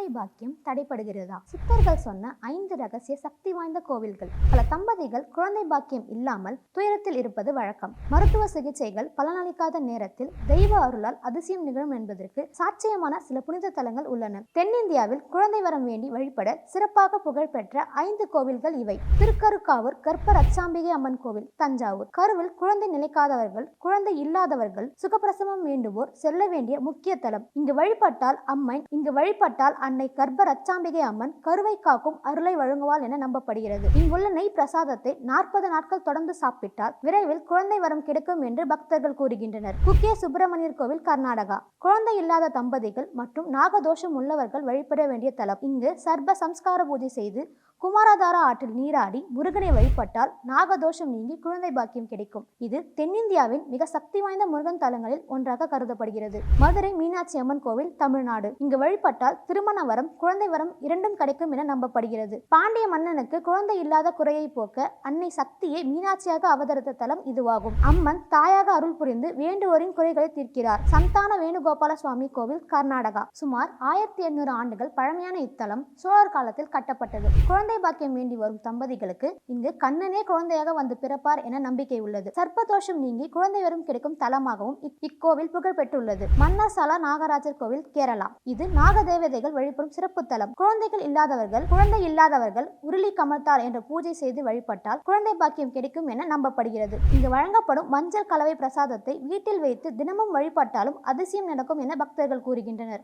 குழந்தை பாக்கியம் தடைபடுகிறதா? சித்தர்கள் சொன்ன 5 ரகசிய சக்தி வாய்ந்த கோவில்கள். பல தம்பதிகள் குழந்தை பாக்கியம் இல்லாமல் துயரத்தில் இருப்பது வழக்கம். மருத்துவ சிகிச்சைகள் பலனளிக்காத நேரத்தில் தெய்வ அருளால் அதிசயம் நிகழும் என்பதற்கு சாட்சியமான சில புனித தலங்கள் உள்ளன. தென்னிந்தியாவில் குழந்தை வரம் வேண்டி வழிபட சிறப்பாக புகழ்பெற்ற 5 கோவில்கள் இவை. திருக்கருக்காவூர் கர்ப்ப ரச்சாம்பிகை அம்மன் கோவில், தஞ்சாவூர். கருவில் குழந்தை நிலைக்காதவர்கள், குழந்தை இல்லாதவர்கள், சுகப்பிரசவம் வேண்டுவோர் செல்ல வேண்டிய முக்கிய தலம். இங்கு வழிபட்டால் அன்னை கர்ப்ப ரச்சாம்பிகை அம்மன் கருவை காக்கும் அருளை வழங்குவாள் என நம்பப்படுகிறது. இங்குள்ள நெய் பிரசாதத்தை 40 நாட்கள் தொடர்ந்து சாப்பிட்டால் விரைவில் குழந்தை வரம் கிடைக்கும் என்று பக்தர்கள் கூறுகின்றனர். குக்கே சுப்பிரமணியர் கோவில், கர்நாடகா. குழந்தை இல்லாத தம்பதிகள் மற்றும் நாகதோஷம் உள்ளவர்கள் வழிபட வேண்டிய தலம். இங்கு சர்ப்ப சம்ஸ்கார பூஜை செய்து குமாரதாரா ஆற்றில் நீராடி முருகனை வழிபட்டால் நாகதோஷம் நீங்கி குழந்தை பாக்கியம் கிடைக்கும். இது தென்னிந்தியாவின் மிக சக்தி வாய்ந்த முருகன் தலங்களில் ஒன்றாக கருதப்படுகிறது. மதுரை மீனாட்சி அம்மன் கோவில், தமிழ்நாடு. இங்கு வழிபட்டால் திருமண வரம், குழந்தை வரம் இரண்டும் கிடைக்கும் என நம்பப்படுகிறது. பாண்டிய மன்னனுக்கு குழந்தை இல்லாத குறையை போக்க அன்னை சக்தியை மீனாட்சியாக அவதரித்த தலம் இதுவாகும். அம்மன் தாயாக அருள் புரிந்து வேண்டுவோரின் குறைகளை தீர்க்கிறார். சந்தான வேணுகோபால சுவாமி கோவில், கர்நாடகா. சுமார் 1800 ஆண்டுகள் பழமையான இத்தலம் சோழர் காலத்தில் கட்டப்பட்டது. குழந்தை பாக்கியம் வேண்டி வரும் தம்பதிகளுக்கு இங்கு கண்ணனே குழந்தையாக வந்து பிறப்பார் என நம்பிக்கை உள்ளது. சர்ப்பதோஷம் நீங்கி குழந்தை வரம் கிடைக்கும் தலமாகவும் இக்கோவில் புகழ் பெற்றுள்ளது. மன்னர்சாலா நாகராஜர் கோவில், கேரளா. இது நாக தேவதைகள் வழிபடும் சிறப்பு தலம். குழந்தை இல்லாதவர்கள் உருளி கமழ்த்தார் என்ற பூஜை செய்து வழிபட்டால் குழந்தை பாக்கியம் கிடைக்கும் என நம்பப்படுகிறது. இங்கு வழங்கப்படும் மஞ்சள் கலவை பிரசாதத்தை வீட்டில் வைத்து தினமும் வழிபட்டாலும் அதிசயம் நடக்கும் என பக்தர்கள் கூறுகின்றனர்.